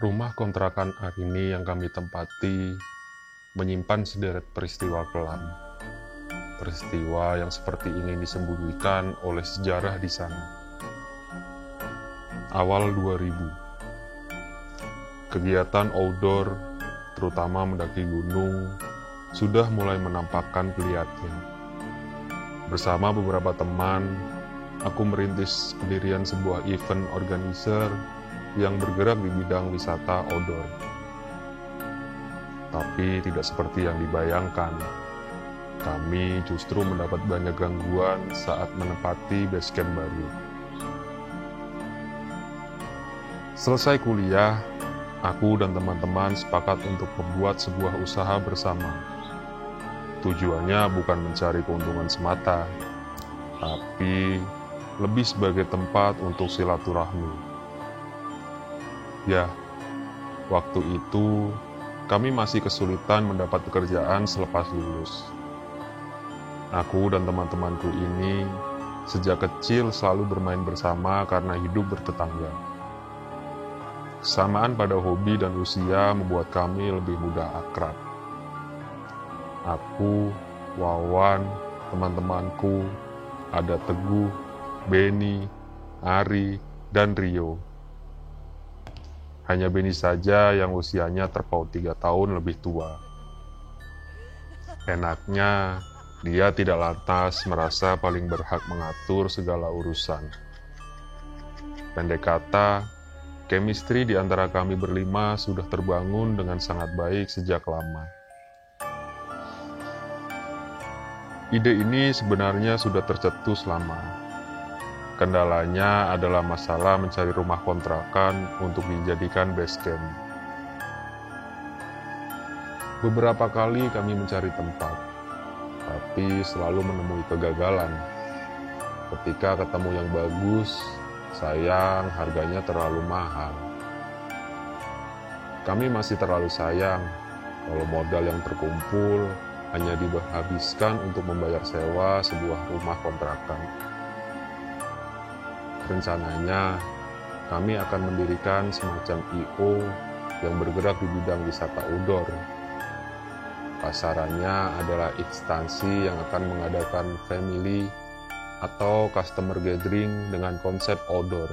Rumah kontrakan Arini yang kami tempati menyimpan sederet peristiwa kelam. Peristiwa yang seperti ingin disembunyikan oleh sejarah di sana. Awal 2000, kegiatan outdoor, terutama mendaki gunung, sudah mulai menampakkan kelihatnya. Bersama beberapa teman, aku merintis pendirian sebuah event organizer yang bergerak di bidang wisata outdoor. Tapi tidak seperti yang dibayangkan. Kami justru mendapat banyak gangguan saat menempati base camp baru. Selesai kuliah, aku dan teman-teman sepakat untuk membuat sebuah usaha bersama. Tujuannya bukan mencari keuntungan semata, tapi lebih sebagai tempat untuk silaturahmi. Ya, waktu itu kami masih kesulitan mendapat pekerjaan selepas lulus. Aku dan teman-temanku ini sejak kecil selalu bermain bersama karena hidup bertetangga. Kesamaan pada hobi dan usia membuat kami lebih mudah akrab. Aku, Wawan, teman-temanku, ada Teguh, Beni, Ari, dan Rio. Hanya Beni saja yang usianya terpaut 3 tahun lebih tua. Enaknya, dia tidak lantas merasa paling berhak mengatur segala urusan. Pendek kata, chemistry di antara kami berlima sudah terbangun dengan sangat baik sejak lama. Ide ini sebenarnya sudah tercetus lama. Kendalanya adalah masalah mencari rumah kontrakan untuk dijadikan base camp. Beberapa kali kami mencari tempat, tapi selalu menemui kegagalan. Ketika ketemu yang bagus, sayang harganya terlalu mahal. Kami masih terlalu sayang kalau modal yang terkumpul hanya dihabiskan untuk membayar sewa sebuah rumah kontrakan. Rencananya, kami akan mendirikan semacam I.O. yang bergerak di bidang wisata outdoor. Pasarannya adalah instansi yang akan mengadakan family atau customer gathering dengan konsep outdoor.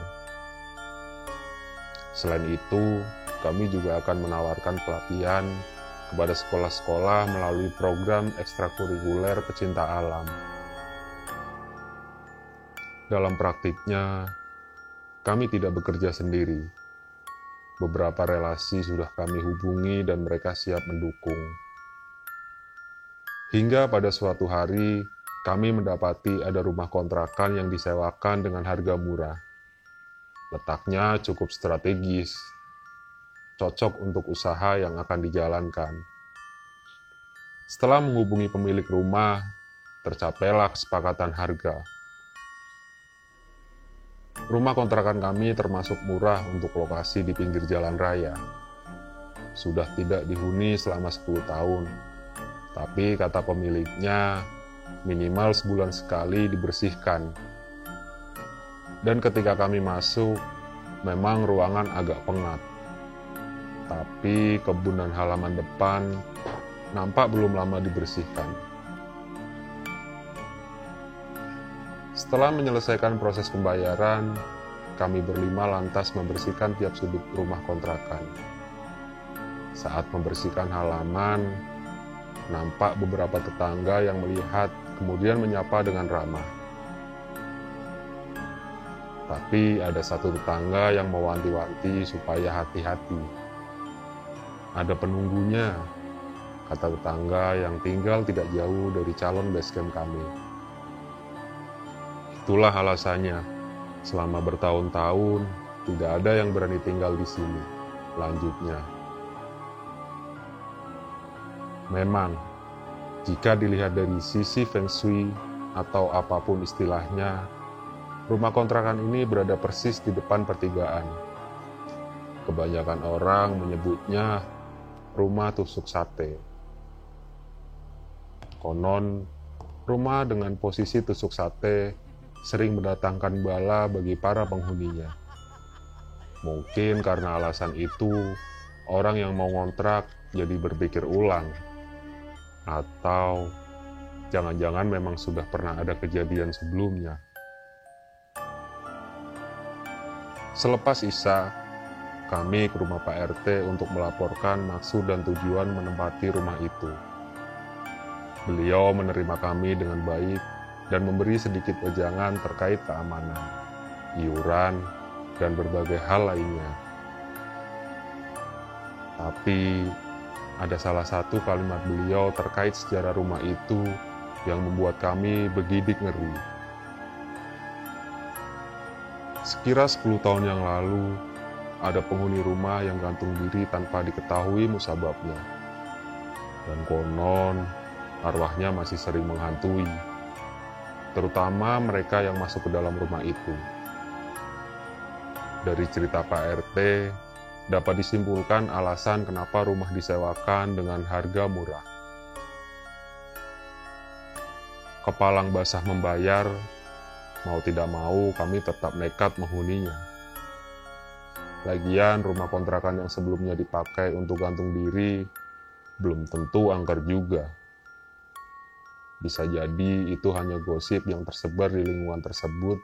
Selain itu, kami juga akan menawarkan pelatihan kepada sekolah-sekolah melalui program ekstrakurikuler pecinta alam. Dalam praktiknya, kami tidak bekerja sendiri. Beberapa relasi sudah kami hubungi dan mereka siap mendukung. Hingga pada suatu hari, kami mendapati ada rumah kontrakan yang disewakan dengan harga murah. Letaknya cukup strategis, cocok untuk usaha yang akan dijalankan. Setelah menghubungi pemilik rumah, tercapailah kesepakatan harga. Rumah kontrakan kami termasuk murah untuk lokasi di pinggir jalan raya. Sudah tidak dihuni selama 10 tahun, tapi kata pemiliknya minimal sebulan sekali dibersihkan. Dan ketika kami masuk, memang ruangan agak pengap. Tapi kebun dan halaman depan nampak belum lama dibersihkan. Setelah menyelesaikan proses pembayaran, kami berlima lantas membersihkan tiap sudut rumah kontrakan. Saat membersihkan halaman, nampak beberapa tetangga yang melihat kemudian menyapa dengan ramah. Tapi ada satu tetangga yang mewanti-wanti supaya hati-hati. Ada penunggunya, kata tetangga yang tinggal tidak jauh dari calon base camp kami. Itulah alasannya, selama bertahun-tahun tidak ada yang berani tinggal di sini. Lanjutnya, memang jika dilihat dari sisi feng shui atau apapun istilahnya, rumah kontrakan ini berada persis di depan pertigaan. Kebanyakan orang menyebutnya rumah tusuk sate. Konon, rumah dengan posisi tusuk sate sering mendatangkan bala bagi para penghuninya. Mungkin karena alasan itu, orang yang mau ngontrak jadi berpikir ulang. Atau jangan-jangan memang sudah pernah ada kejadian sebelumnya. Selepas Isya, kami ke rumah Pak RT untuk melaporkan maksud dan tujuan menempati rumah itu. Beliau menerima kami dengan baik dan memberi sedikit wejangan terkait keamanan, iuran, dan berbagai hal lainnya. Tapi ada salah satu kalimat beliau terkait sejarah rumah itu yang membuat kami bergidik ngeri. Sekira 10 tahun yang lalu, ada penghuni rumah yang gantung diri tanpa diketahui musababnya. Dan konon, arwahnya masih sering menghantui, terutama mereka yang masuk ke dalam rumah itu. Dari cerita Pak RT, dapat disimpulkan alasan kenapa rumah disewakan dengan harga murah. Kepalang basah membayar, mau tidak mau kami tetap nekat menghuninya. Lagian rumah kontrakan yang sebelumnya dipakai untuk gantung diri belum tentu angker juga. Bisa jadi itu hanya gosip yang tersebar di lingkungan tersebut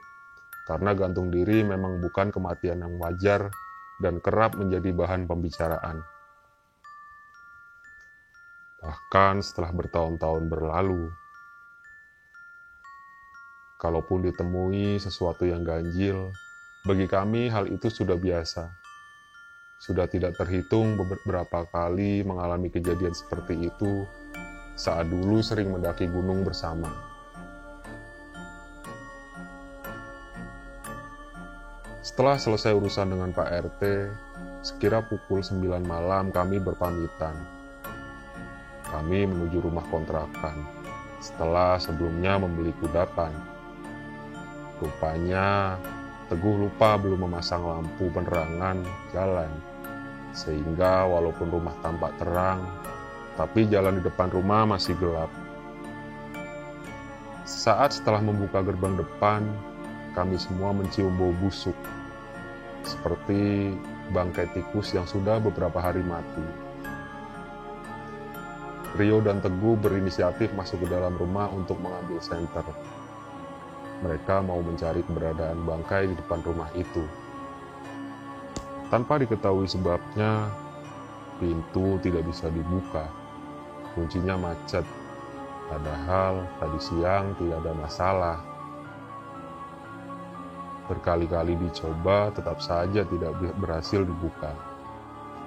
karena gantung diri memang bukan kematian yang wajar dan kerap menjadi bahan pembicaraan. Bahkan setelah bertahun-tahun berlalu, kalaupun ditemui sesuatu yang ganjil, bagi kami hal itu sudah biasa. Sudah tidak terhitung beberapa kali mengalami kejadian seperti itu saat dulu sering mendaki gunung bersama. Setelah selesai urusan dengan Pak RT, sekira pukul 9 malam kami berpamitan. Kami menuju rumah kontrakan, setelah sebelumnya membeli kudapan. Rupanya, Teguh lupa belum memasang lampu penerangan jalan, sehingga walaupun rumah tampak terang, tapi jalan di depan rumah masih gelap. Saat setelah membuka gerbang depan, kami semua mencium bau busuk, seperti bangkai tikus yang sudah beberapa hari mati. Rio dan Teguh berinisiatif masuk ke dalam rumah untuk mengambil senter. Mereka mau mencari keberadaan bangkai di depan rumah itu. Tanpa diketahui sebabnya, pintu tidak bisa dibuka. Kuncinya macet, padahal tadi siang tidak ada masalah. Berkali-kali dicoba, tetap saja tidak berhasil dibuka.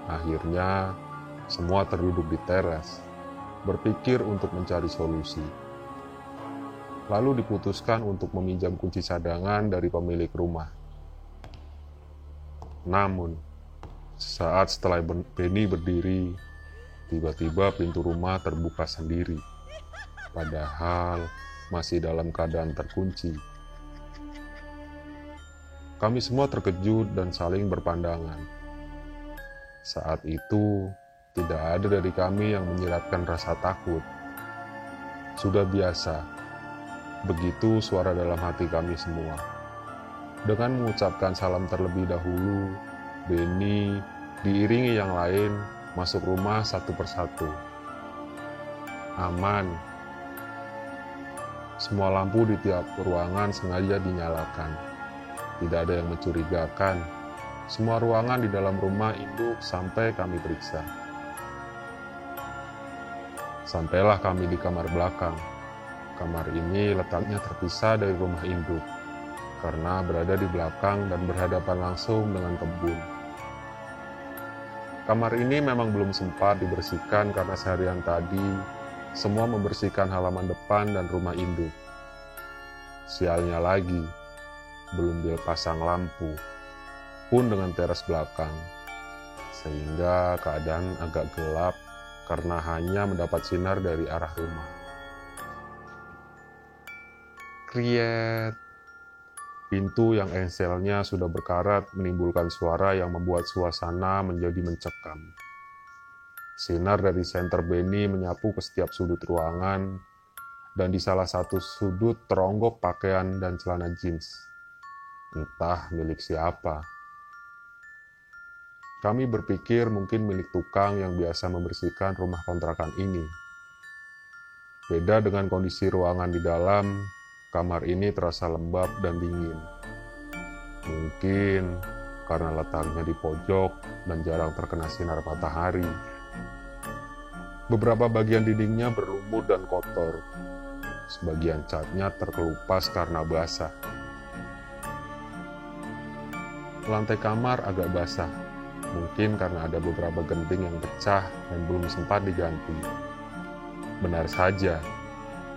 Akhirnya, semua terduduk di teras, berpikir untuk mencari solusi. Lalu diputuskan untuk meminjam kunci cadangan dari pemilik rumah. Namun, saat setelah Benny berdiri, tiba-tiba pintu rumah terbuka sendiri, padahal masih dalam keadaan terkunci. Kami semua terkejut dan saling berpandangan. Saat itu, tidak ada dari kami yang menyiratkan rasa takut. Sudah biasa, begitu suara dalam hati kami semua. Dengan mengucapkan salam terlebih dahulu, Benny diiringi yang lain masuk rumah satu persatu. Aman. Semua lampu di tiap ruangan sengaja dinyalakan. Tidak ada yang mencurigakan. Semua ruangan di dalam rumah induk sampai kami periksa. Sampailah kami di kamar belakang. Kamar ini letaknya terpisah dari rumah induk, karena berada di belakang dan berhadapan langsung dengan kebun. Kamar ini memang belum sempat dibersihkan karena seharian tadi semua membersihkan halaman depan dan rumah induk. Sialnya lagi, belum dipasang lampu, pun dengan teras belakang, sehingga keadaan agak gelap karena hanya mendapat sinar dari arah rumah. Kriet. Pintu yang engselnya sudah berkarat menimbulkan suara yang membuat suasana menjadi mencekam. Sinar dari senter Benny menyapu ke setiap sudut ruangan, dan di salah satu sudut teronggok pakaian dan celana jeans. Entah milik siapa. Kami berpikir mungkin milik tukang yang biasa membersihkan rumah kontrakan ini. Beda dengan kondisi ruangan di dalam, kamar ini terasa lembab dan dingin. Mungkin karena letaknya di pojok dan jarang terkena sinar matahari. Beberapa bagian dindingnya berlumut dan kotor. Sebagian catnya terkelupas karena basah. Lantai kamar agak basah, mungkin karena ada beberapa genting yang pecah dan belum sempat diganti. Benar saja,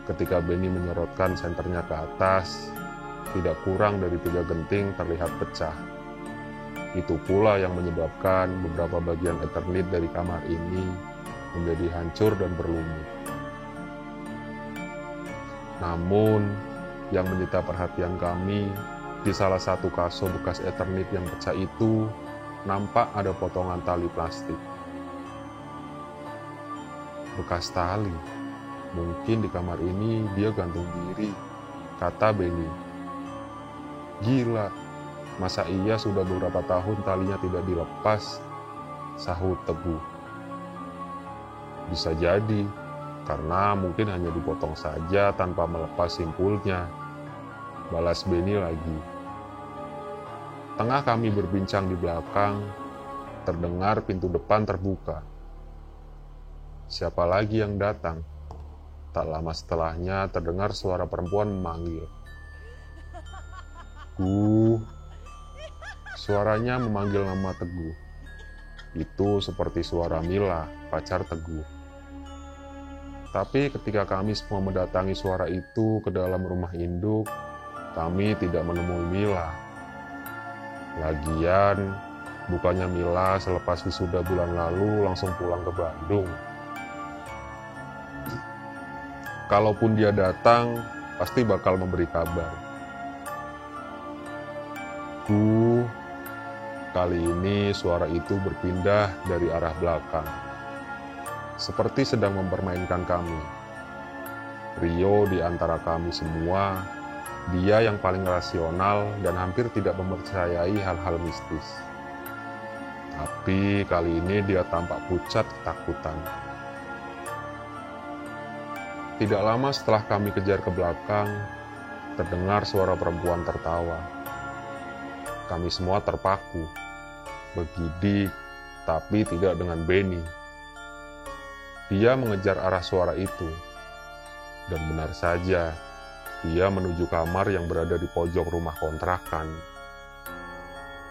ketika Benny menyorotkan senternya ke atas, tidak kurang dari 3 genting terlihat pecah. Itu pula yang menyebabkan beberapa bagian Eternit dari kamar ini menjadi hancur dan berlumut. Namun, yang menyita perhatian kami, di salah satu kaso bekas Eternit yang pecah itu, nampak ada potongan tali plastik. Bekas tali, mungkin di kamar ini dia gantung diri, kata Benny. Gila, masa iya sudah beberapa tahun talinya tidak dilepas, sahut Teguh. Bisa jadi, karena mungkin hanya dipotong saja tanpa melepas simpulnya, balas Benny lagi. Tengah kami berbincang di belakang, terdengar pintu depan terbuka. Siapa lagi yang datang? Tak lama setelahnya terdengar suara perempuan memanggil. Suaranya memanggil nama Teguh. Itu seperti suara Mila, pacar Teguh. Tapi ketika kami semua mendatangi suara itu ke dalam rumah induk, kami tidak menemui Mila. Lagian, bukannya Mila selepas wisuda bulan lalu langsung pulang ke Bandung. Kalaupun dia datang, pasti bakal memberi kabar. Kali ini suara itu berpindah dari arah belakang. Seperti sedang mempermainkan kami. Rio di antara kami semua, dia yang paling rasional dan hampir tidak mempercayai hal-hal mistis. Tapi kali ini dia tampak pucat ketakutan. Tidak lama setelah kami kejar ke belakang, terdengar suara perempuan tertawa. Kami semua terpaku, bergidik, tapi tidak dengan Benny. Dia mengejar arah suara itu, dan benar saja, dia menuju kamar yang berada di pojok rumah kontrakan.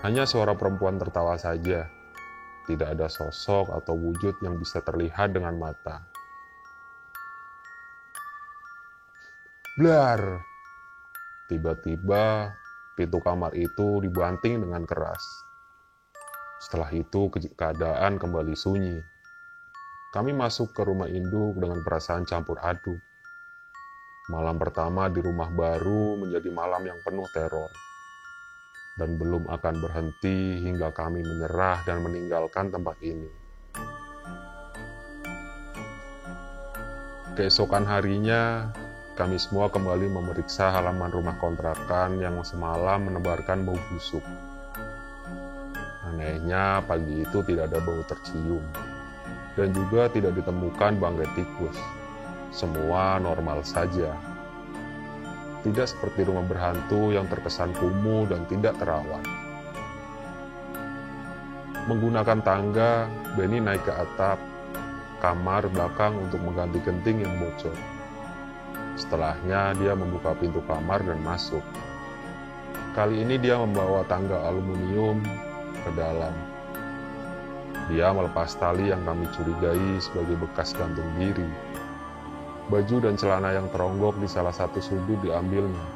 Hanya suara perempuan tertawa saja, tidak ada sosok atau wujud yang bisa terlihat dengan mata. Blar! Tiba-tiba, pintu kamar itu dibanting dengan keras. Setelah itu, keadaan kembali sunyi. Kami masuk ke rumah induk dengan perasaan campur aduk. Malam pertama di rumah baru menjadi malam yang penuh teror. Dan belum akan berhenti hingga kami menyerah dan meninggalkan tempat ini. Keesokan harinya, kami semua kembali memeriksa halaman rumah kontrakan yang semalam menebarkan bau busuk. Anehnya, pagi itu tidak ada bau tercium. Dan juga tidak ditemukan bangkai tikus. Semua normal saja. Tidak seperti rumah berhantu yang terkesan kumuh dan tidak terawat. Menggunakan tangga, Benny naik ke atap kamar belakang untuk mengganti genting yang bocor. Setelahnya, dia membuka pintu kamar dan masuk. Kali ini dia membawa tangga aluminium ke dalam. Dia melepas tali yang kami curigai sebagai bekas gantung diri. Baju dan celana yang teronggok di salah satu sudut diambilnya.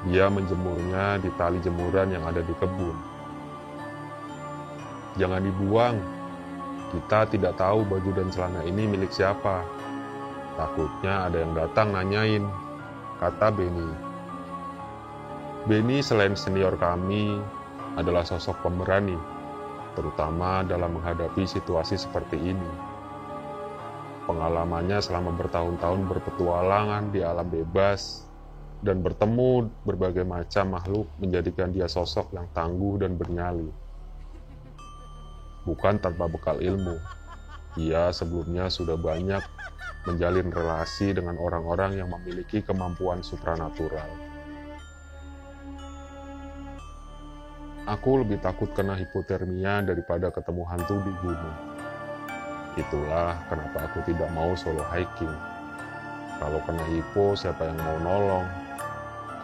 Dia menjemurnya di tali jemuran yang ada di kebun. Jangan dibuang. Kita tidak tahu baju dan celana ini milik siapa. Takutnya ada yang datang nanyain, kata Benny. Benny selain senior kami adalah sosok pemberani, terutama dalam menghadapi situasi seperti ini. Pengalamannya selama bertahun-tahun berpetualangan di alam bebas dan bertemu berbagai macam makhluk menjadikan dia sosok yang tangguh dan bernyali. bukan tanpa bekal ilmu. Ia sebelumnya sudah banyak menjalin relasi dengan orang-orang yang memiliki kemampuan supranatural. Aku lebih takut kena hipotermia daripada ketemu hantu di gunung. Itulah kenapa aku tidak mau solo hiking. Kalau kena hipo, siapa yang mau nolong?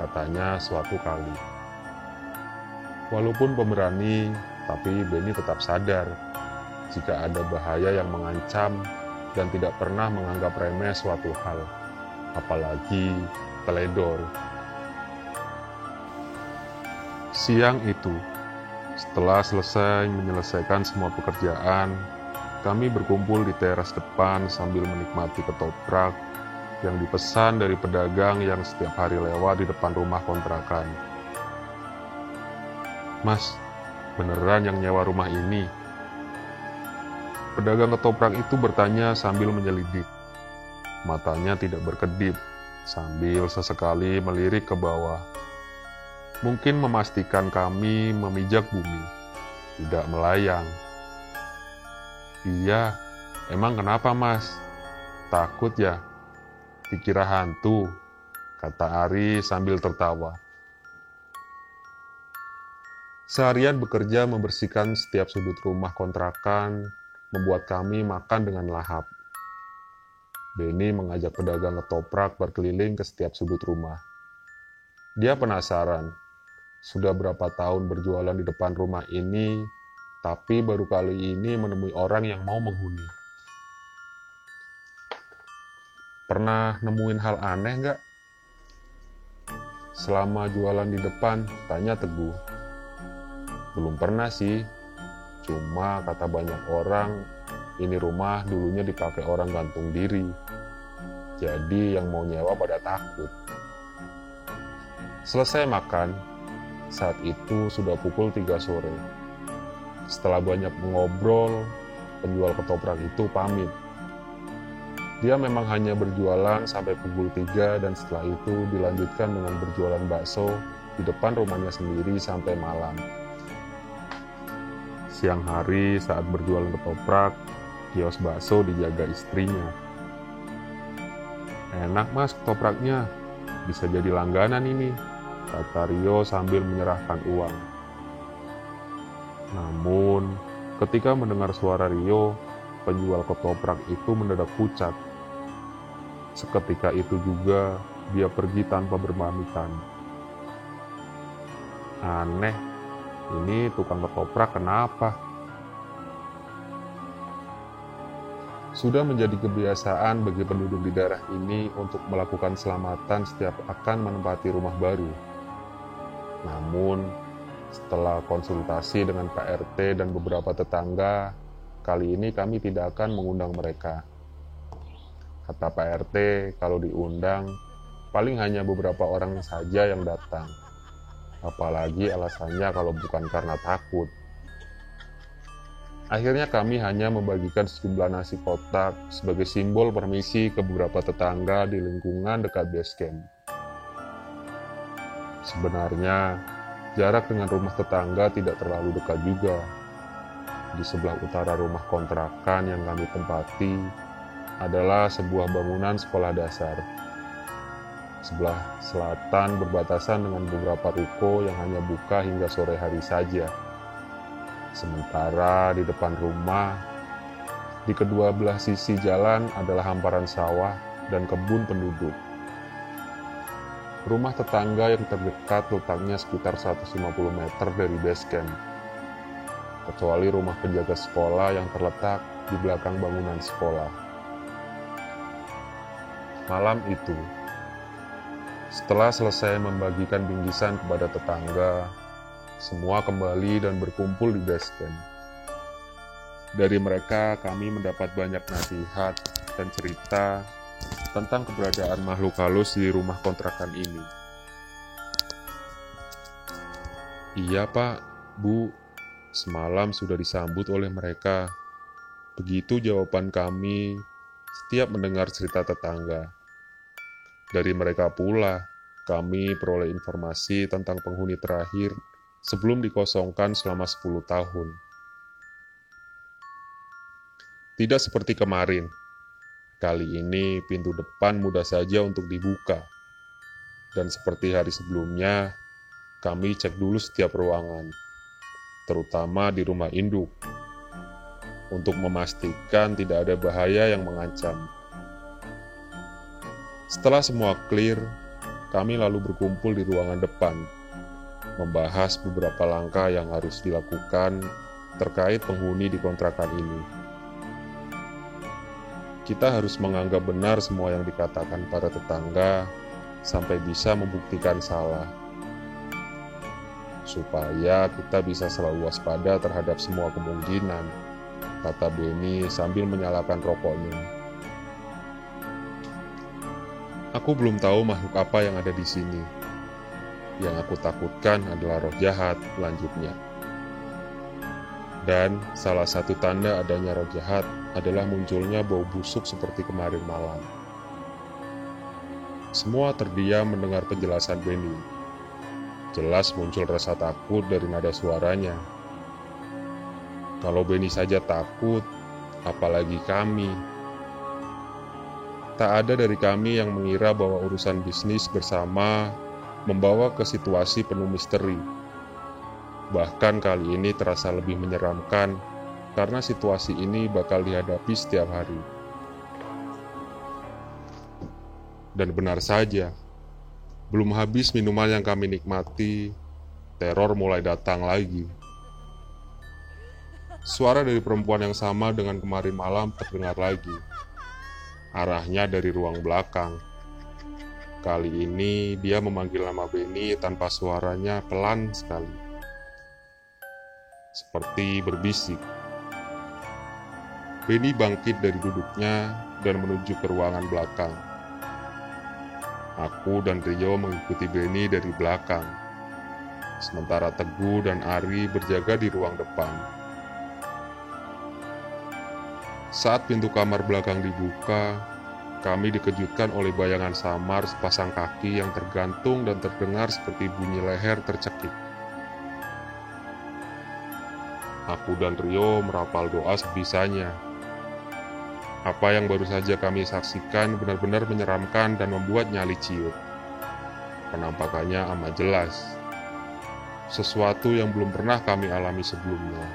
Katanya suatu kali. Walaupun pemberani, tapi Benny tetap sadar jika ada bahaya yang mengancam dan tidak pernah menganggap remeh suatu hal, apalagi teledor. Siang itu, setelah selesai menyelesaikan semua pekerjaan, kami berkumpul di teras depan sambil menikmati ketoprak yang dipesan dari pedagang yang setiap hari lewat di depan rumah kontrakan. "Mas, beneran yang nyewa rumah ini?" Pedagang ketoprak itu bertanya sambil menyelidik. Matanya tidak berkedip, sambil sesekali melirik ke bawah. Mungkin memastikan kami memijak bumi, tidak melayang. "Iya, emang kenapa mas? Takut ya? Dikira hantu," kata Ari sambil tertawa. Seharian bekerja membersihkan setiap sudut rumah kontrakan, membuat kami makan dengan lahap. Benny mengajak pedagang ketoprak berkeliling ke setiap sudut rumah. Dia penasaran, sudah berapa tahun berjualan di depan rumah ini, tapi baru kali ini menemui orang yang mau menghuni. "Pernah nemuin hal aneh nggak selama jualan di depan?" tanya Teguh. "Belum pernah sih. Cuma kata banyak orang, ini rumah dulunya dipakai orang gantung diri. Jadi yang mau nyewa pada takut." Selesai makan, saat itu sudah pukul 3 sore. Setelah banyak mengobrol, penjual ketoprak itu pamit. Dia memang hanya berjualan sampai pukul 3 dan setelah itu dilanjutkan dengan berjualan bakso di depan rumahnya sendiri sampai malam. Siang hari saat berjualan ketoprak, kios bakso dijaga istrinya. "Enak mas ketopraknya, bisa jadi langganan ini," kata Rio sambil menyerahkan uang. Namun, ketika mendengar suara Rio, penjual ketoprak itu mendadak pucat. Seketika itu juga, dia pergi tanpa berpamitan. Aneh, ini tukang ketoprak kenapa? Sudah menjadi kebiasaan bagi penduduk di daerah ini untuk melakukan selamatan setiap akan menempati rumah baru. Namun, setelah konsultasi dengan Pak RT dan beberapa tetangga, kali ini kami tidak akan mengundang mereka. Kata Pak RT, kalau diundang, paling hanya beberapa orang saja yang datang. Apalagi alasannya kalau bukan karena takut. Akhirnya kami hanya membagikan sejumlah nasi kotak sebagai simbol permisi ke beberapa tetangga di lingkungan dekat base camp. Sebenarnya, jarak dengan rumah tetangga tidak terlalu dekat juga. Di sebelah utara rumah kontrakan yang kami tempati adalah sebuah bangunan sekolah dasar. Sebelah selatan berbatasan dengan beberapa ruko yang hanya buka hingga sore hari saja. Sementara di depan rumah, di kedua belah sisi jalan adalah hamparan sawah dan kebun penduduk. Rumah tetangga yang terdekat letaknya sekitar 150 meter dari base camp, kecuali rumah penjaga sekolah yang terletak di belakang bangunan sekolah. Malam itu, setelah selesai membagikan bingkisan kepada tetangga, semua kembali dan berkumpul di base camp. Dari mereka kami mendapat banyak nasihat dan cerita tentang keberadaan makhluk halus di rumah kontrakan ini. "Iya Pak, Bu, semalam sudah disambut oleh mereka." Begitu jawaban kami setiap mendengar cerita tetangga. Dari mereka pula kami peroleh informasi tentang penghuni terakhir sebelum dikosongkan selama 10 tahun. Tidak seperti kemarin. Kali ini pintu depan mudah saja untuk dibuka. Dan seperti hari sebelumnya, kami cek dulu setiap ruangan, terutama di rumah induk, untuk memastikan tidak ada bahaya yang mengancam. Setelah semua clear, kami lalu berkumpul di ruangan depan, membahas beberapa langkah yang harus dilakukan terkait penghuni di kontrakan ini. Kita harus menganggap benar semua yang dikatakan para tetangga sampai bisa membuktikan salah. Supaya kita bisa selalu waspada terhadap semua kemungkinan, kata Benny sambil menyalakan rokoknya. Aku belum tahu makhluk apa yang ada di sini. Yang aku takutkan adalah roh jahat, lanjutnya. Dan salah satu tanda adanya roh jahat adalah munculnya bau busuk seperti kemarin malam. Semua terdiam mendengar penjelasan Benny. Jelas muncul rasa takut dari nada suaranya. Kalau Benny saja takut, apalagi kami. Tak ada dari kami yang mengira bahwa urusan bisnis bersama membawa ke situasi penuh misteri. Bahkan kali ini terasa lebih menyeramkan karena situasi ini bakal dihadapi setiap hari. Dan benar saja, belum habis minuman yang kami nikmati, teror mulai datang lagi. Suara dari perempuan yang sama dengan kemarin malam terdengar lagi. Arahnya dari ruang belakang. Kali ini dia memanggil nama Benny tanpa suaranya pelan sekali. Seperti berbisik. Benny bangkit dari duduknya dan menuju ke ruangan belakang. Aku dan Rio mengikuti Benny dari belakang, sementara Teguh dan Ari berjaga di ruang depan. Saat pintu kamar belakang dibuka, kami dikejutkan oleh bayangan samar sepasang kaki yang tergantung dan terdengar seperti bunyi leher tercekik. Aku dan Rio merapal doa sebisanya. Apa yang baru saja kami saksikan benar-benar menyeramkan dan membuat nyali ciut. Penampakannya amat jelas. Sesuatu yang belum pernah kami alami sebelumnya.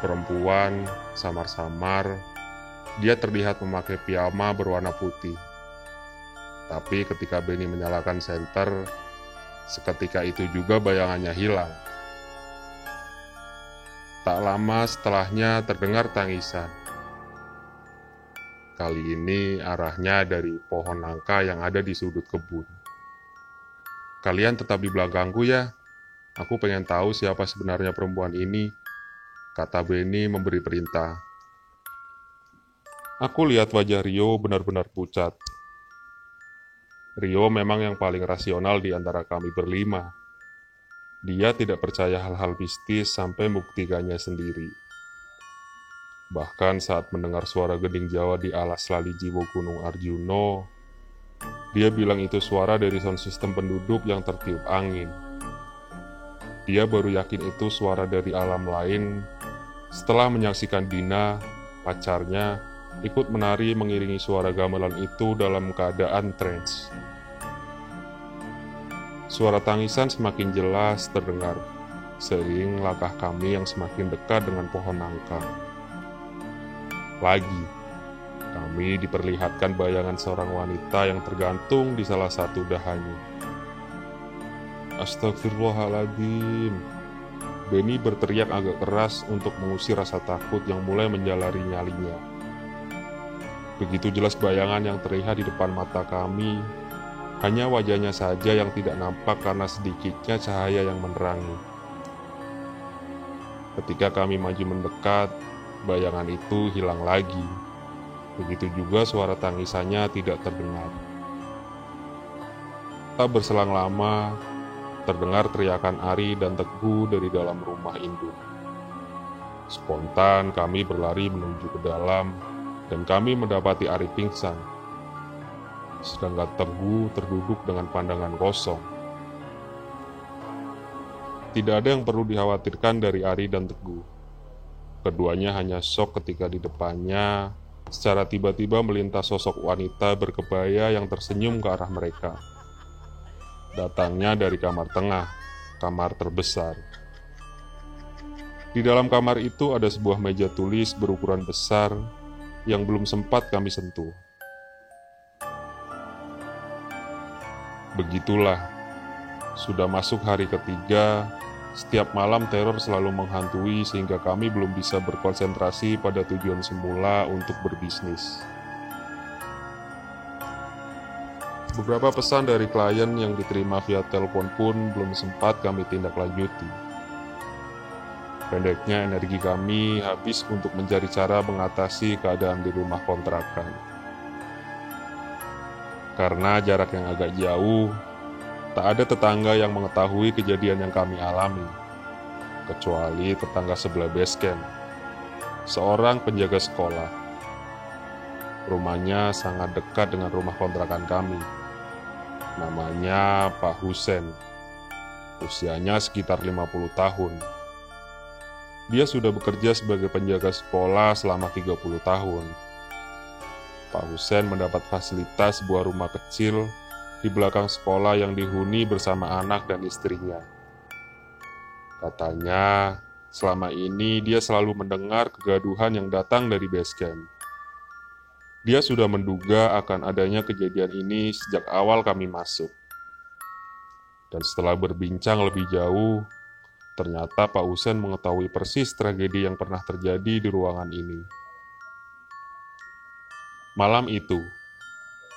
Perempuan, samar-samar, dia terlihat memakai piyama berwarna putih. Tapi ketika Benny menyalakan senter, seketika itu juga bayangannya hilang. Tak lama setelahnya terdengar tangisan. Kali ini arahnya dari pohon nangka yang ada di sudut kebun. Kalian tetap di belakangku ya. Aku pengen tahu siapa sebenarnya perempuan ini, kata Benny memberi perintah. Aku lihat wajah Rio benar-benar pucat. Rio memang yang paling rasional di antara kami berlima. Dia tidak percaya hal-hal mistis sampai membuktikannya sendiri. Bahkan saat mendengar suara gending Jawa di alas Lalijiwo Gunung Arjuno, dia bilang itu suara dari sound system penduduk yang tertiup angin. Dia baru yakin itu suara dari alam lain setelah menyaksikan Dina, pacarnya, ikut menari mengiringi suara gamelan itu dalam keadaan trance. Suara tangisan semakin jelas terdengar, seiring langkah kami yang semakin dekat dengan pohon nangka. Lagi, kami diperlihatkan bayangan seorang wanita yang tergantung di salah satu dahannya. Astagfirullahaladzim. Benny berteriak agak keras untuk mengusir rasa takut yang mulai menjalari nyalinya. Begitu jelas bayangan yang terlihat di depan mata kami, hanya wajahnya saja yang tidak nampak karena sedikitnya cahaya yang menerangi. Ketika kami maju mendekat, bayangan itu hilang lagi. Begitu juga suara tangisannya tidak terdengar. Tak berselang lama, terdengar teriakan Ari dan Teguh dari dalam rumah induk. Spontan kami berlari menuju ke dalam, dan kami mendapati Ari pingsan. Sedangkan Teguh terduduk dengan pandangan kosong. Tidak ada yang perlu dikhawatirkan dari Ari dan Teguh. Keduanya hanya syok ketika di depannya secara tiba-tiba melintas sosok wanita berkebaya yang tersenyum ke arah mereka. Datangnya dari kamar tengah, kamar terbesar. Di dalam kamar itu ada sebuah meja tulis berukuran besar yang belum sempat kami sentuh. Begitulah, sudah masuk hari ketiga, setiap malam teror selalu menghantui sehingga kami belum bisa berkonsentrasi pada tujuan semula untuk berbisnis. Beberapa pesan dari klien yang diterima via telepon pun belum sempat kami tindak lanjuti. Pendeknya energi kami habis untuk mencari cara mengatasi keadaan di rumah kontrakan. Karena jarak yang agak jauh, tak ada tetangga yang mengetahui kejadian yang kami alami, kecuali tetangga sebelah base camp, seorang penjaga sekolah. Rumahnya sangat dekat dengan rumah kontrakan kami. Namanya Pak Husen. Usianya sekitar 50 tahun. Dia sudah bekerja sebagai penjaga sekolah selama 30 tahun. Pak Husen mendapat fasilitas sebuah rumah kecil di belakang sekolah yang dihuni bersama anak dan istrinya. Katanya, selama ini dia selalu mendengar kegaduhan yang datang dari base camp. Dia sudah menduga akan adanya kejadian ini sejak awal kami masuk. Dan setelah berbincang lebih jauh, ternyata Pak Husen mengetahui persis tragedi yang pernah terjadi di ruangan ini. Malam itu,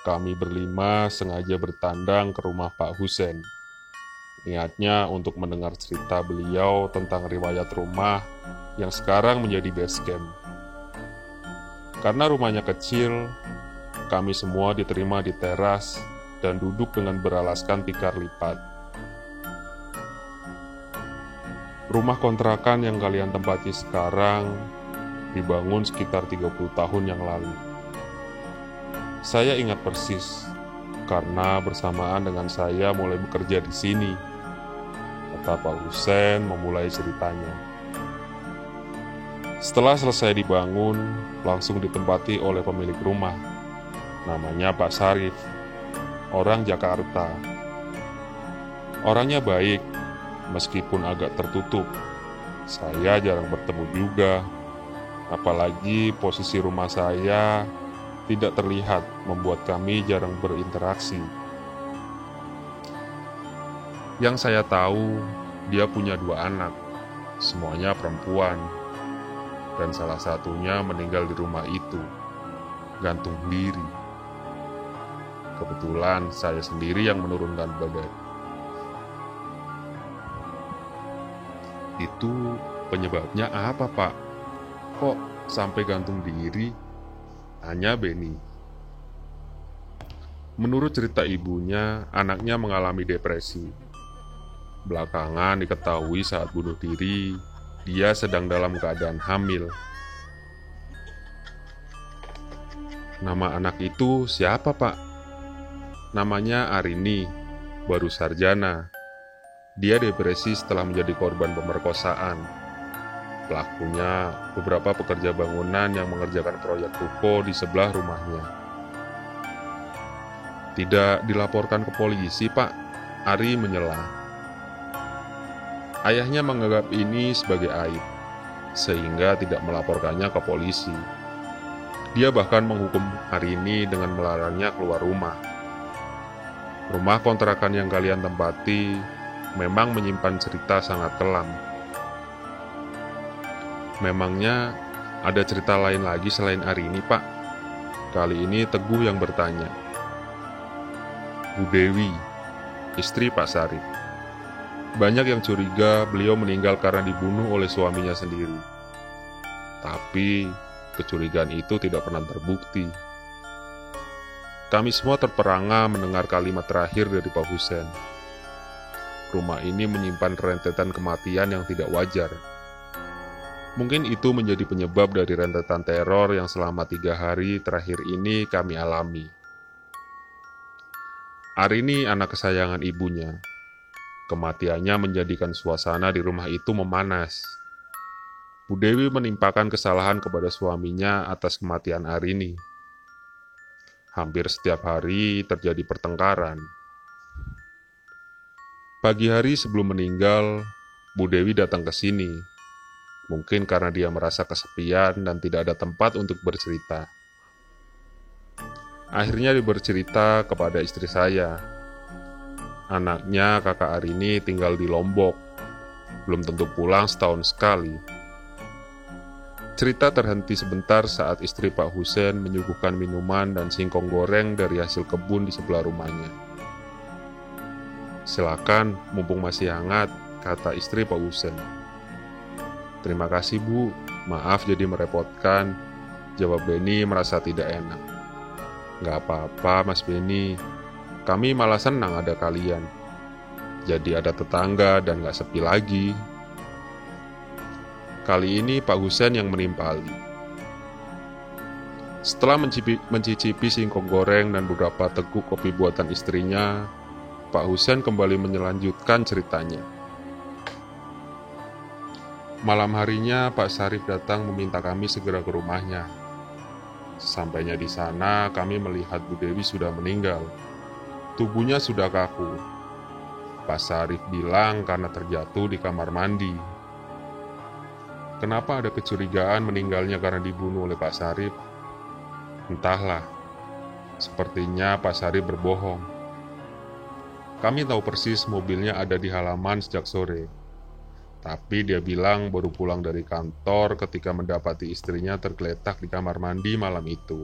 kami berlima sengaja bertandang ke rumah Pak Husen. Niatnya untuk mendengar cerita beliau tentang riwayat rumah yang sekarang menjadi base camp. Karena rumahnya kecil, kami semua diterima di teras dan duduk dengan beralaskan tikar lipat. Rumah kontrakan yang kalian tempati sekarang dibangun sekitar 30 tahun yang lalu. Saya ingat persis, karena bersamaan dengan saya mulai bekerja di sini, kata Pak Husen memulai ceritanya. Setelah selesai dibangun, langsung ditempati oleh pemilik rumah. Namanya Pak Sarif, orang Jakarta. Orangnya baik, meskipun agak tertutup. Saya jarang bertemu juga, apalagi posisi rumah saya tidak terlihat membuat kami jarang berinteraksi. Yang saya tahu, dia punya 2 anak, semuanya perempuan, dan salah satunya meninggal di rumah itu, gantung diri. Kebetulan saya sendiri yang menurunkan badan. Itu penyebabnya apa, Pak? Kok sampai gantung diri? Tanya Benny. Menurut cerita ibunya, anaknya mengalami depresi. Belakangan diketahui saat bunuh diri, dia sedang dalam keadaan hamil. Nama anak itu siapa, Pak? Namanya Arini, baru sarjana. Dia depresi setelah menjadi korban pemerkosaan. Pelakunya beberapa pekerja bangunan yang mengerjakan proyek ruko di sebelah rumahnya. Tidak dilaporkan ke polisi, Pak. Ari menyela. Ayahnya menganggap ini sebagai aib, sehingga tidak melaporkannya ke polisi. Dia bahkan menghukum Arini dengan melarangnya keluar rumah. Rumah kontrakan yang kalian tempati memang menyimpan cerita sangat kelam. Memangnya ada cerita lain lagi selain Arini, Pak? Kali ini Teguh yang bertanya. Bu Dewi, istri Pak Sarif. Banyak yang curiga beliau meninggal karena dibunuh oleh suaminya sendiri. Tapi kecurigaan itu tidak pernah terbukti. Kami semua terperangah mendengar kalimat terakhir dari Pak Husen. Rumah ini menyimpan rentetan kematian yang tidak wajar. Mungkin itu menjadi penyebab dari rentetan teror yang selama 3 hari terakhir ini kami alami. Arini anak kesayangan ibunya. Kematiannya menjadikan suasana di rumah itu memanas. Bu Dewi menimpakan kesalahan kepada suaminya atas kematian Arini. Hampir setiap hari terjadi pertengkaran. Pagi hari sebelum meninggal, Bu Dewi datang ke sini. Mungkin karena dia merasa kesepian dan tidak ada tempat untuk bercerita. Akhirnya dia bercerita kepada istri saya. Anaknya, kakak Arini, tinggal di Lombok. Belum tentu pulang setahun sekali. Cerita terhenti sebentar saat istri Pak Husen menyuguhkan minuman dan singkong goreng dari hasil kebun di sebelah rumahnya. "Silakan, mumpung masih hangat," kata istri Pak Husen. "Terima kasih, Bu. Maaf jadi merepotkan," jawab Beni merasa tidak enak. "Nggak apa-apa, Mas Beni. Kami malah senang ada kalian. Jadi ada tetangga dan nggak sepi lagi." Kali ini Pak Husen yang menimpali. Setelah mencicipi singkong goreng dan beberapa teguk kopi buatan istrinya, Pak Husen kembali melanjutkan ceritanya. Malam harinya Pak Sarif datang meminta kami segera ke rumahnya. Sampainya di sana, kami melihat Bu Dewi sudah meninggal. Tubuhnya sudah kaku. Pak Sarif bilang karena terjatuh di kamar mandi. Kenapa ada kecurigaan meninggalnya karena dibunuh oleh Pak Sarif? Entahlah. Sepertinya Pak Sarif berbohong. Kami tahu persis mobilnya ada di halaman sejak sore. Tapi dia bilang baru pulang dari kantor ketika mendapati istrinya tergeletak di kamar mandi malam itu.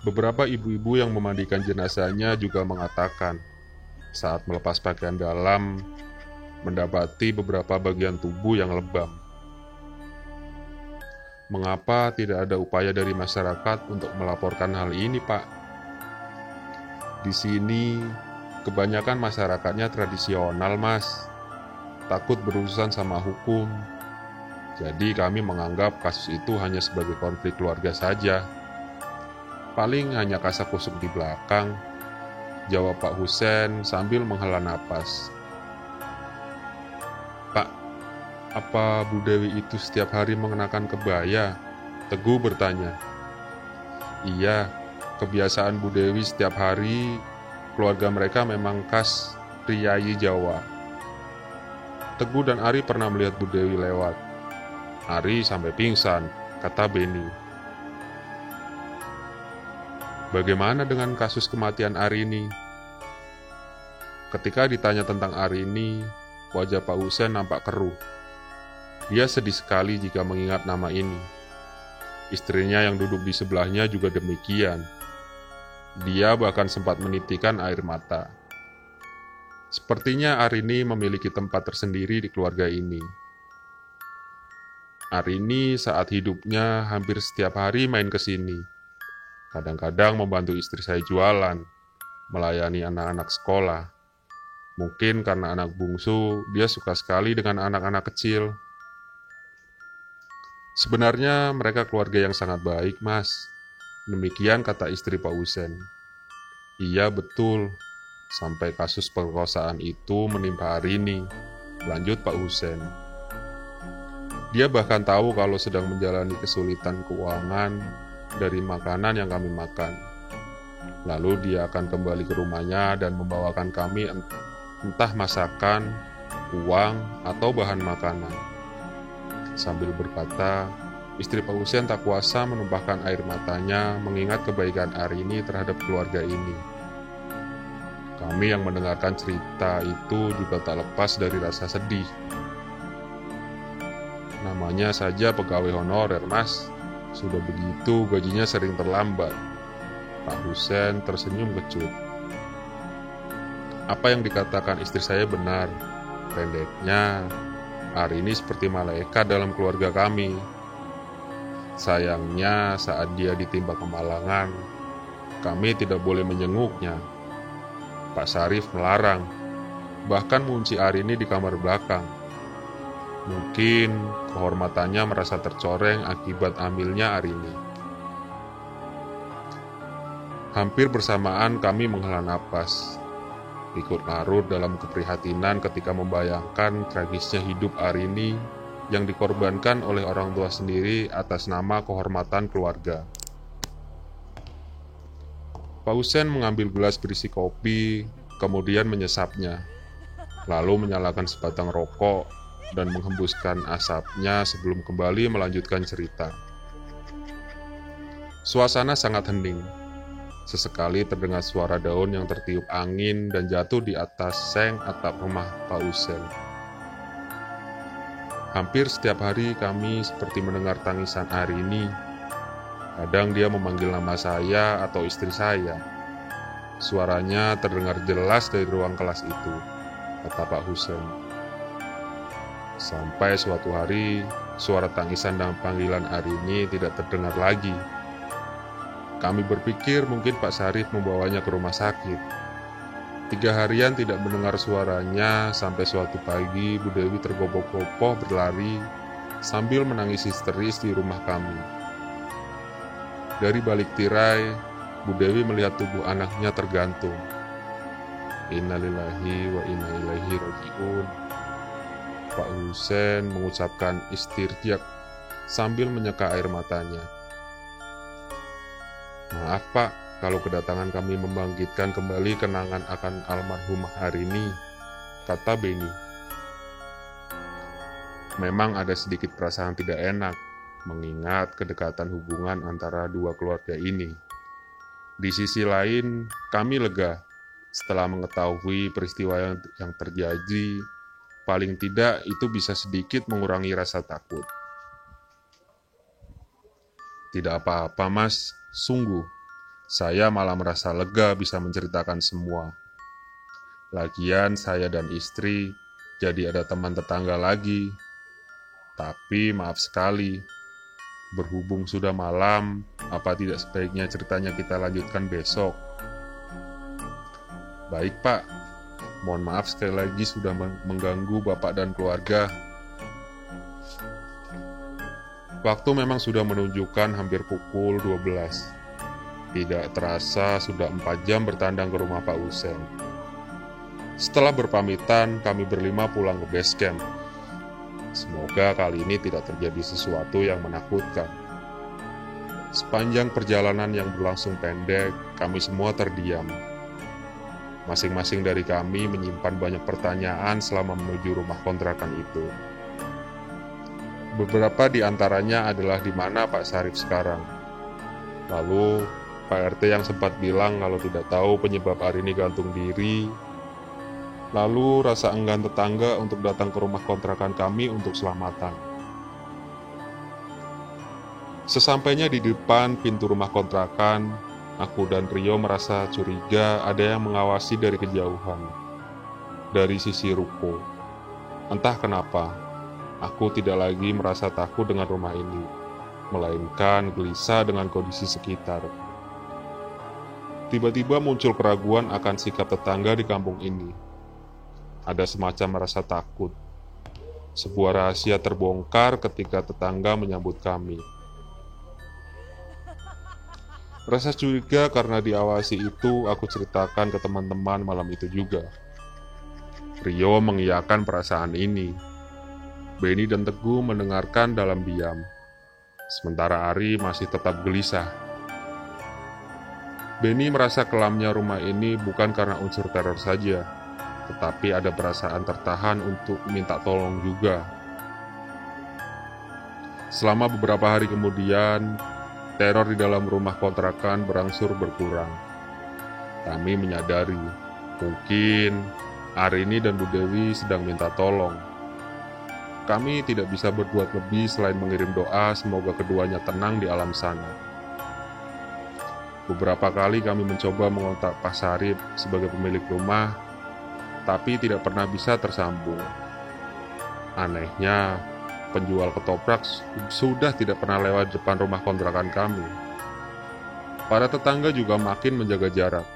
Beberapa ibu-ibu yang memandikan jenazahnya juga mengatakan saat melepas pakaian dalam mendapati beberapa bagian tubuh yang lebam. Mengapa tidak ada upaya dari masyarakat untuk melaporkan hal ini, Pak? Di sini, kebanyakan masyarakatnya tradisional, Mas. Takut berurusan sama hukum. Jadi kami menganggap kasus itu hanya sebagai konflik keluarga saja. Paling hanya kasak-kusuk di belakang, jawab Pak Husen sambil menghela napas. "Pak, apa Bu Dewi itu setiap hari mengenakan kebaya?" Teguh bertanya. "Iya, kebiasaan Bu Dewi setiap hari, keluarga mereka memang khas priayi Jawa." Teguh dan Ari pernah melihat Bu Dewi lewat. Ari sampai pingsan, kata Beni. "Bagaimana dengan kasus kematian Arini?" Ketika ditanya tentang Arini, wajah Pak Husen nampak keruh. Dia sedih sekali jika mengingat nama ini. Istrinya yang duduk di sebelahnya juga demikian. Dia bahkan sempat menitikan air mata. Sepertinya Arini memiliki tempat tersendiri di keluarga ini. Arini saat hidupnya hampir setiap hari main ke sini. Kadang-kadang membantu istri saya jualan, melayani anak-anak sekolah. Mungkin karena anak bungsu, dia suka sekali dengan anak-anak kecil. Sebenarnya mereka keluarga yang sangat baik, Mas. Demikian kata istri Pak Husen. Iya betul, sampai kasus perkosaan itu menimpa Arini, lanjut Pak Husen. Dia bahkan tahu kalau sedang menjalani kesulitan keuangan dari makanan yang kami makan. Lalu dia akan kembali ke rumahnya dan membawakan kami entah masakan, uang, atau bahan makanan. Sambil berkata, istri Pak Husen tak kuasa menumpahkan air matanya mengingat kebaikan Arini terhadap keluarga ini. Kami yang mendengarkan cerita itu juga tak lepas dari rasa sedih. Namanya saja pegawai honorer, Mas. Sudah begitu gajinya sering terlambat. Pak Husen tersenyum kecut. Apa yang dikatakan istri saya benar. Pendeknya, Arini seperti malaikat dalam keluarga kami. Sayangnya saat dia ditimpa kemalangan, kami tidak boleh menjenguknya. Pak Sarif melarang, bahkan mengunci Arini di kamar belakang. Mungkin kehormatannya merasa tercoreng akibat hamilnya Arini. Hampir bersamaan kami menghela napas, ikut larut dalam keprihatinan ketika membayangkan tragisnya hidup Arini yang dikorbankan oleh orang tua sendiri atas nama kehormatan keluarga. Pak Husen mengambil gelas berisi kopi, kemudian menyesapnya, lalu menyalakan sebatang rokok dan menghembuskan asapnya sebelum kembali melanjutkan cerita. Suasana sangat hening. Sesekali terdengar suara daun yang tertiup angin dan jatuh di atas seng atap rumah Pak Husen. Hampir setiap hari kami seperti mendengar tangisan Arini. Kadang dia memanggil nama saya atau istri saya. Suaranya terdengar jelas dari ruang kelas itu, kata Pak Husen. Sampai suatu hari, suara tangisan dan panggilan Arini tidak terdengar lagi. Kami berpikir mungkin Pak Sarif membawanya ke rumah sakit. 3 harian tidak mendengar suaranya, sampai suatu pagi Bu Dewi tergopoh-gopoh berlari sambil menangis histeris di rumah kami. Dari balik tirai, Bu Dewi melihat tubuh anaknya tergantung. Innalillahi wa inna ilaihi raji'un. Pak Husen mengucapkan istirjak sambil menyeka air matanya. Maaf Pak, kalau kedatangan kami membangkitkan kembali kenangan akan almarhumah Arini, kata Beni. Memang ada sedikit perasaan tidak enak mengingat kedekatan hubungan antara dua keluarga ini. Di sisi lain, kami lega setelah mengetahui peristiwa yang terjadi. Paling tidak itu bisa sedikit mengurangi rasa takut. Tidak apa-apa Mas, sungguh. Saya malah merasa lega bisa menceritakan semua. Lagian saya dan istri jadi ada teman tetangga lagi. Tapi maaf sekali, berhubung sudah malam, apa tidak sebaiknya ceritanya kita lanjutkan besok? Baik Pak, mohon maaf sekali lagi sudah mengganggu Bapak dan keluarga. Waktu memang sudah menunjukkan hampir pukul 12. Tidak terasa sudah 4 jam bertandang ke rumah Pak Husen. Setelah berpamitan, kami berlima pulang ke base camp. Semoga kali ini tidak terjadi sesuatu yang menakutkan. Sepanjang perjalanan yang berlangsung pendek, kami semua terdiam. Masing-masing dari kami menyimpan banyak pertanyaan selama menuju rumah kontrakan itu. Beberapa di antaranya adalah di mana Pak Sarif sekarang. Lalu Pak RT yang sempat bilang kalau tidak tahu penyebab Arini gantung diri. Lalu rasa enggan tetangga untuk datang ke rumah kontrakan kami untuk selamatan. Sesampainya di depan pintu rumah kontrakan, aku dan Rio merasa curiga ada yang mengawasi dari kejauhan, dari sisi ruko. Entah kenapa, aku tidak lagi merasa takut dengan rumah ini, melainkan gelisah dengan kondisi sekitar. Tiba-tiba muncul keraguan akan sikap tetangga di kampung ini. Ada semacam rasa takut. Sebuah rahasia terbongkar ketika tetangga menyambut kami. Rasa curiga karena diawasi itu aku ceritakan ke teman-teman malam itu juga. Rio mengiyakan perasaan ini. Beni dan Teguh mendengarkan dalam diam. Sementara Ari masih tetap gelisah. Beni merasa kelamnya rumah ini bukan karena unsur teror saja, tetapi ada perasaan tertahan untuk minta tolong juga. Selama beberapa hari kemudian, teror di dalam rumah kontrakan berangsur berkurang. Kami menyadari, mungkin Arini dan Bu Dewi sedang minta tolong. Kami tidak bisa berbuat lebih selain mengirim doa semoga keduanya tenang di alam sana. Beberapa kali kami mencoba mengontak Pak Sarif sebagai pemilik rumah, tapi tidak pernah bisa tersambung. Anehnya, penjual ketoprak sudah tidak pernah lewat depan rumah kontrakan kami. Para tetangga juga makin menjaga jarak,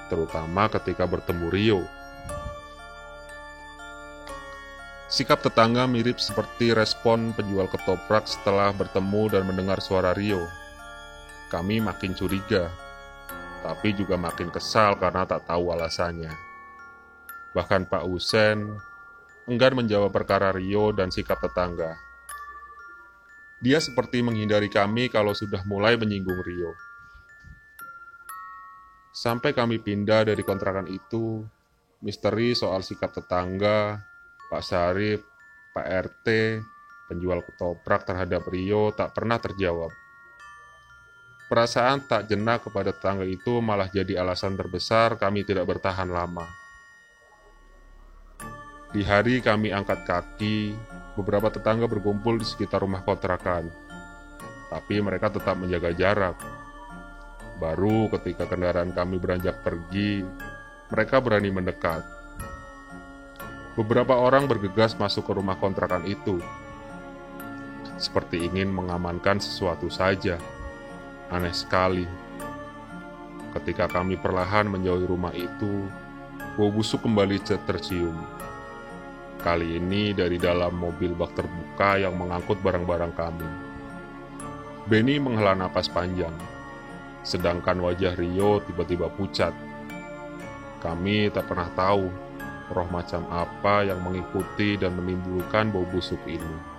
terutama ketika bertemu Rio. Sikap tetangga mirip seperti respon penjual ketoprak setelah bertemu dan mendengar suara Rio. Kami makin curiga, tapi juga makin kesal karena tak tahu alasannya. Bahkan Pak Husen enggan menjawab perkara Rio dan sikap tetangga. Dia seperti menghindari kami kalau sudah mulai menyinggung Rio. Sampai kami pindah dari kontrakan itu, misteri soal sikap tetangga, Pak Syarif, Pak RT, penjual ketoprak terhadap Rio tak pernah terjawab. Perasaan tak jena kepada tetangga itu malah jadi alasan terbesar kami tidak bertahan lama. Di hari kami angkat kaki, beberapa tetangga berkumpul di sekitar rumah kontrakan. Tapi mereka tetap menjaga jarak. Baru ketika kendaraan kami beranjak pergi, mereka berani mendekat. Beberapa orang bergegas masuk ke rumah kontrakan itu, seperti ingin mengamankan sesuatu saja. Aneh sekali. Ketika kami perlahan menjauhi rumah itu, bau busuk kembali tercium. Kali ini dari dalam mobil bak terbuka yang mengangkut barang-barang kami. Benny menghela napas panjang, sedangkan wajah Rio tiba-tiba pucat. Kami tak pernah tahu roh macam apa yang mengikuti dan menimbulkan bau busuk ini.